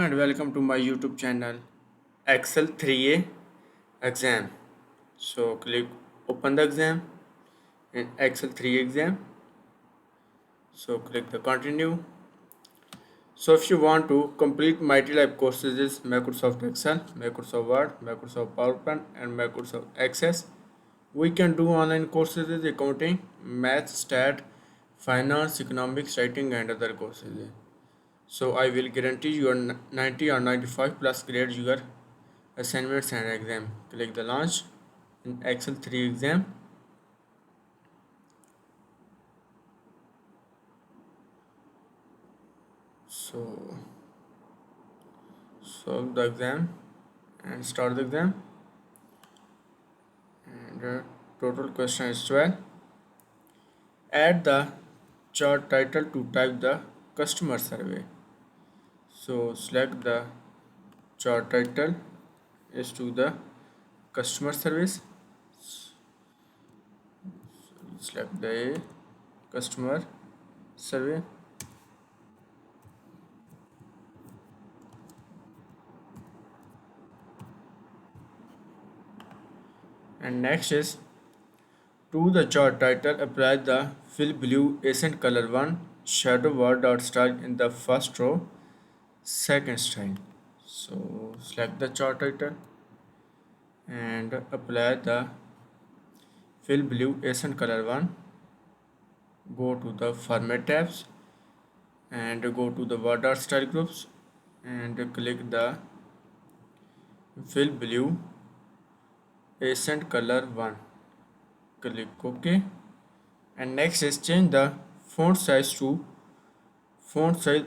and welcome to my YouTube channel Excel3A exam. So click open the exam in Excel3 exam. So click the continue. So if you want to complete MylTLab courses is Microsoft Excel, Microsoft Word, Microsoft PowerPoint and Microsoft Access. We can do online courses is accounting, math, stat, finance, economics, writing and other courses. So I will guarantee you 90 or 95 plus grades your assignments and exam. Click the launch in Excel 3 exam. So solve the exam and start the exam. And total question is 12. Add the chart title to type the customer survey. So select the chart title is to the customer service. Select the customer survey. And next is to the chart title, apply the fill blue accent color 1 shadow word dot style in the first row, second style. So select the chart title and apply the fill blue accent color 1. Go to the format tabs and go to the word dot style groups and click the fill blue accent color 1. Click OK. And next is change the font size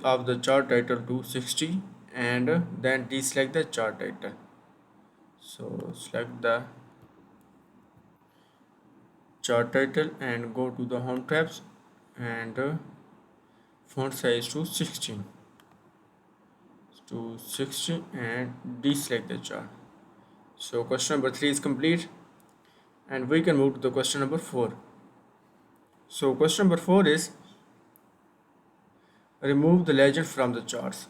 of the chart title to 60 and then deselect the chart title. So select the chart title and go to the home tabs and font size to 60 and deselect the chart. So question number 3 is complete and we can move to the question number 4. So question number 4 is remove the legend from the charts.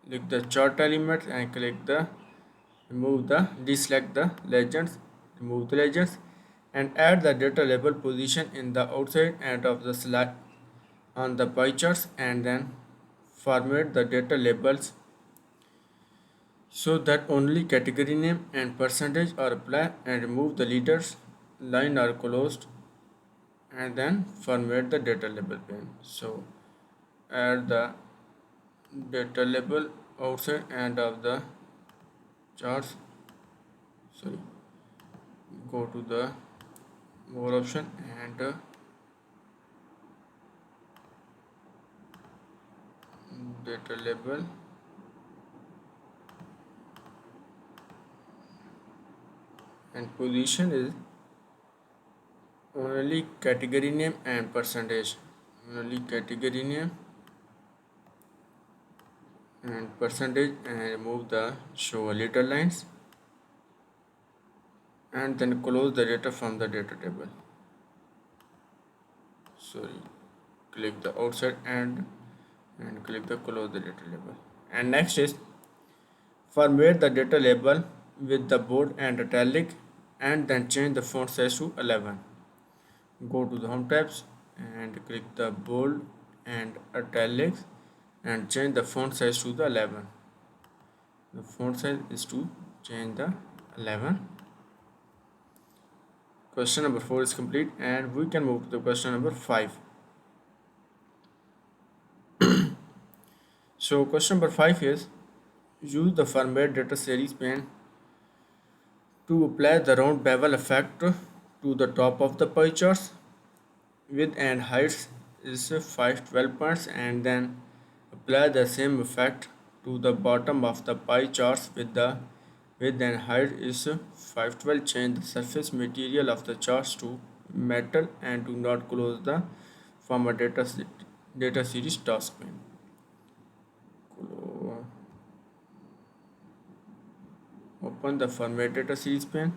Click the chart element and click the deselect the legends, remove the legends and add the data label position in the outside end of the slide on the pie charts and then format the data labels so that only category name and percentage are applied and remove the leaders line are closed and then format the data label pane. So add the data label outside end of the charts. Sorry, go to the more option and data label and position is only category name and percentage, only category name and percentage and remove the show a little lines and then close the data from the data table. Sorry, click the outside and click the close the data label. And next is format the data label with the bold and italic and then change the font size to 11. Go to the home tabs and click the bold and italics and change the font size to the 11. The font size is to change the 11. Question number 4 is complete and we can move to the question number 5. So question number 5 is use the format data series pane to apply the round bevel effect to the top of the pie charts. Width and height is 512 points and then apply the same effect to the bottom of the pie charts with the width and height is 512. Change the surface material of the charts to metal and do not close the format data series task pane. Open the format data series pane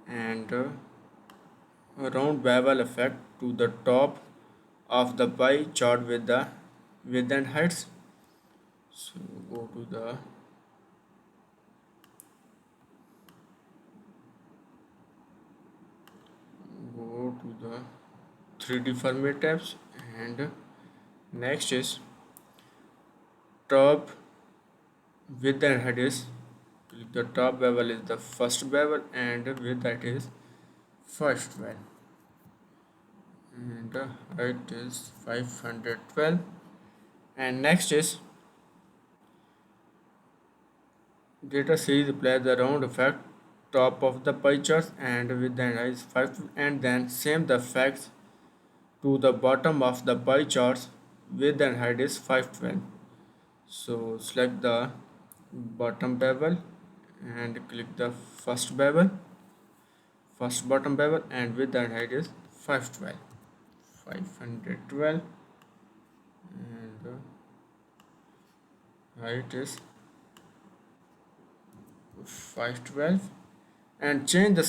and round bevel effect to the top of the pie chart with the width and heights. So go to the 3D format tabs, and next is top width and height is, click the top bevel is the first bevel and width that is first bevel, and height is 512. And next is data series apply the round effect top of the pie chart and with the height is 5, and then same the effects to the bottom of the pie charts width and height is 512. So select the bottom bevel and click the first bottom bevel, and width and height is 512, and height is 512. And change the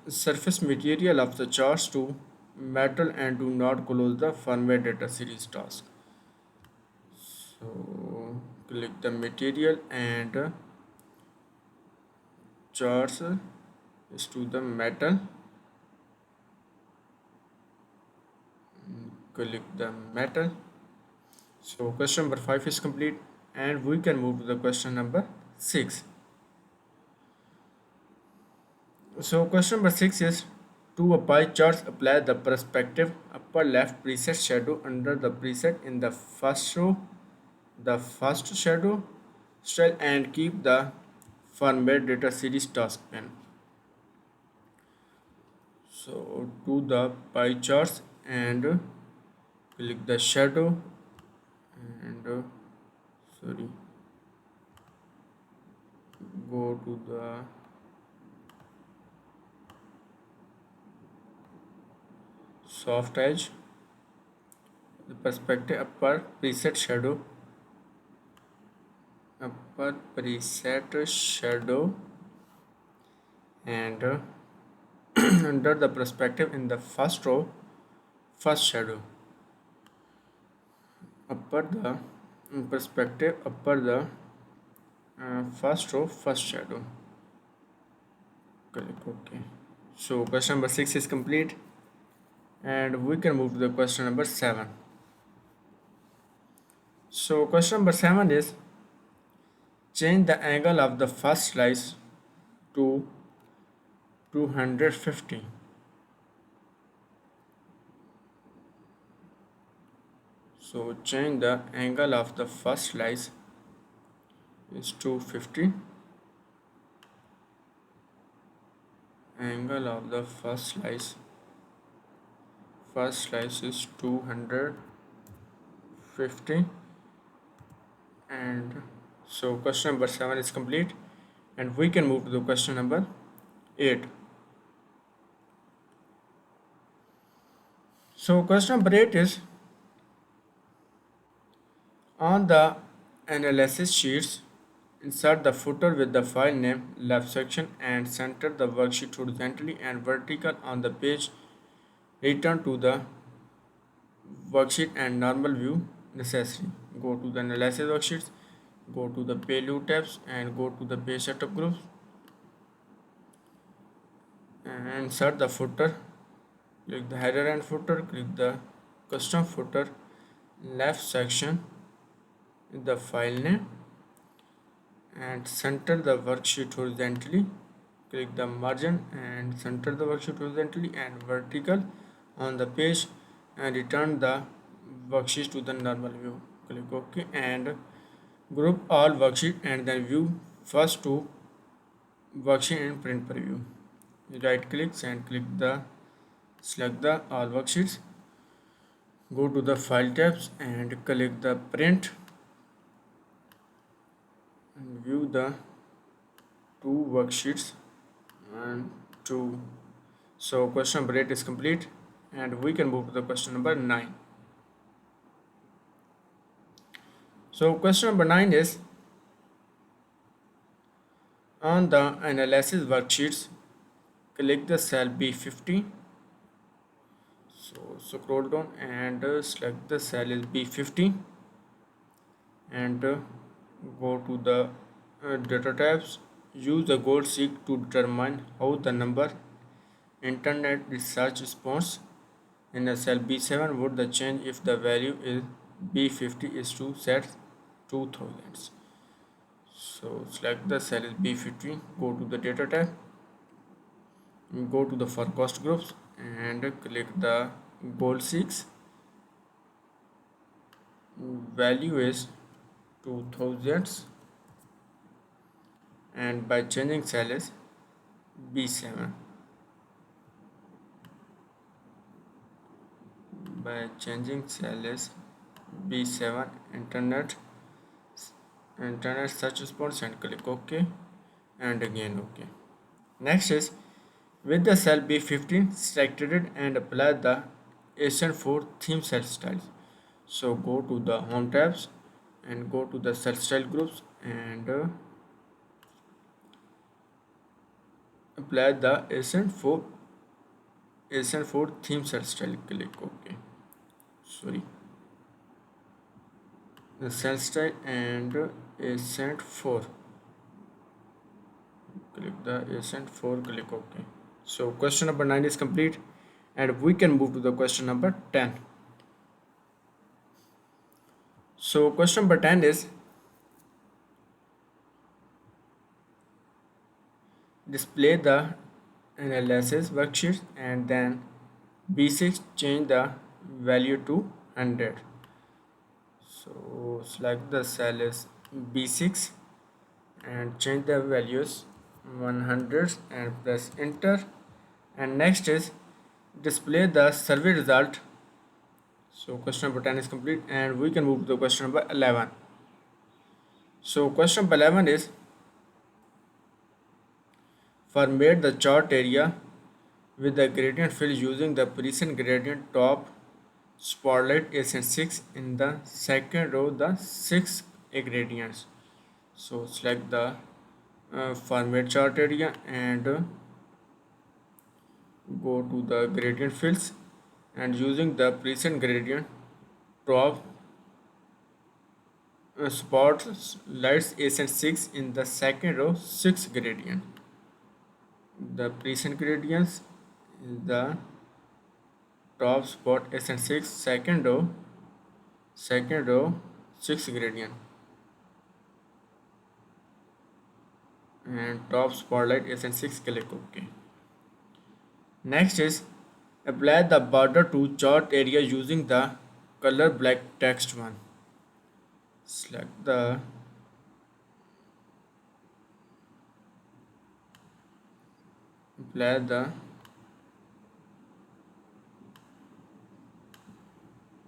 surface material of the charts to metal and do not close the format data series task. So click the material and charts is to the metal, click the metal. So question number 5 is complete, and we can move to the question number 6. So question number 6 is, to a pie chart apply the perspective upper left preset shadow under the preset in the first row, the first shadow style, and keep the format data series task pane. So to the pie charts and click the shadow, and sorry, go to the soft edge, the perspective upper preset shadow, and under the perspective in the first row first shadow, upper the perspective upper the first row first shadow, click OK. So question number 6 is complete, and we can move to the question number 7. So question number 7 is, change the angle of the first slice to 250. So change the angle of the first slice is 250. Angle of the first slice is 250. And so question number 7 is complete, and we can move to the question number 8. So question number 8 is, on the analysis sheets, insert the footer with the file name left section and center the worksheet horizontally and vertical on the page. Return to the worksheet and normal view necessary. Go to the analysis worksheets, go to the payload tabs, and go to the page setup groups, and insert the footer. Click the header and footer, click the custom footer left section in the file name and center the worksheet horizontally. Click the margin and center the worksheet horizontally and vertical on the page, and return the worksheet to the normal view. Click OK, and group all worksheet and then view first two worksheet in print preview. Right clicks and select the all worksheets. Go to the file tabs and click the print and view the two worksheets and two. So question number 8 is complete, and we can move to the question number 9. So question number 9 is, on the analysis worksheets, click the cell B50 So scroll down and select the cell is B50 and go to the data tabs. Use the goal seek to determine how the number internet research response in a cell B7 would the change if the value is B50 is to set 2000. So select the cell is B50, go to the data tab, go to the for cost groups and click the goal 6. Value is 2000 and by changing cell is B7. By changing cell is B7 internet search response and click OK and again OK. Next is with the cell B15 selected it and apply the Asian 4 theme cell styles. So go to the home tabs and go to the cell style groups and apply the Asian 4 theme cell style. Click OK. Sorry. The cell style and Asian 4. Click the Asian 4. Click OK. So question number 9 is complete and we can move to the question number 10. So question number 10 is display the analysis worksheet and then B6 change the value to 100. So select the cell is B6 and change the values 100 and press enter. And next is display the survey result. So question number 10 is complete and we can move to the question number 11. So question number 11 is format the chart area with the gradient fill using the precision gradient top spotlight S6 in the second row the 6 gradients. So select the format chart area and go to the gradient fills and using the precision gradient top spots lights S6 in the second row 6 gradient. The precision gradients is the top spot S6 second row 6 gradient and top spotlight S6 click OK. Next is apply the border to chart area using the color black text one. Select the apply the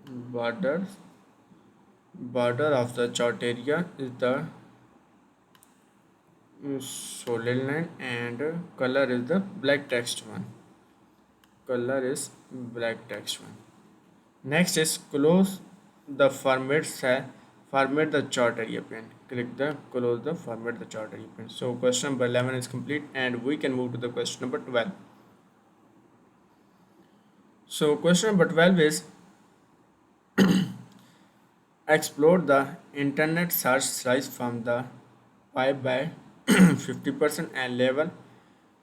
border of the chart area is the solid line and color is the black text one. Color is black text one. Next is close the format the chart area pane. Click the close the format the chart area pane. So question number 11 is complete and we can move to the question number 12. So question number 12 is explore the internet search size from the 5 by 50% and level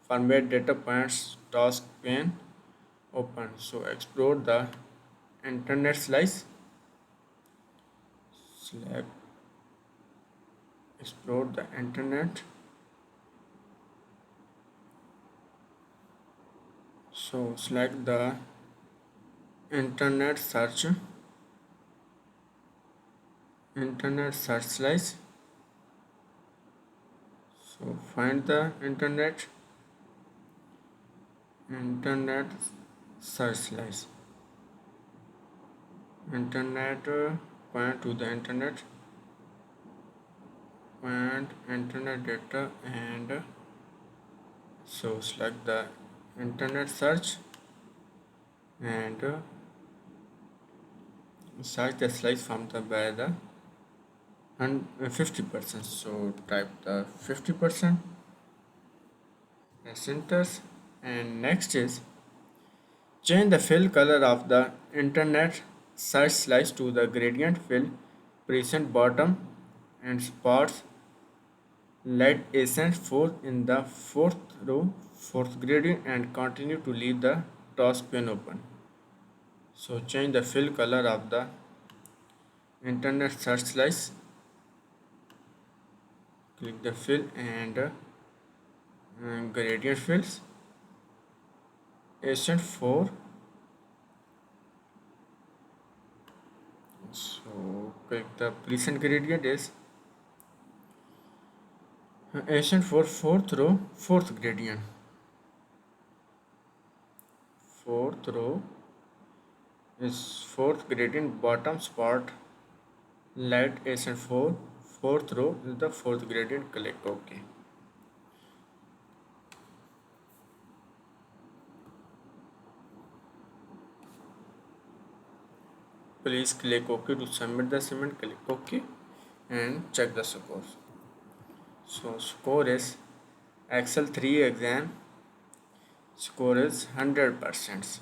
format data points task pane open. So explore the internet slice. Select explore the internet. So select the internet search slice. So find the internet search slice. Internet point to the internet and internet data and so select the internet search and search the slice from the by the and 50%. So type the 50% press enter and next is Change the fill color of the internet search slice to the gradient fill present bottom and spots light ascend fourth in the fourth row, fourth gradient and continue to leave the task pane open. So change the fill color of the internet search slice, click the fill and gradient fills, ascend 4. So click the present gradient is ascend for fourth row, fourth gradient. Fourth row is fourth gradient bottom spot light ascend 4. Fourth row is the fourth gradient. Click OK. Please click OK to submit the assignment. Click OK and check the scores. So score is Excel 3 exam score is 100%.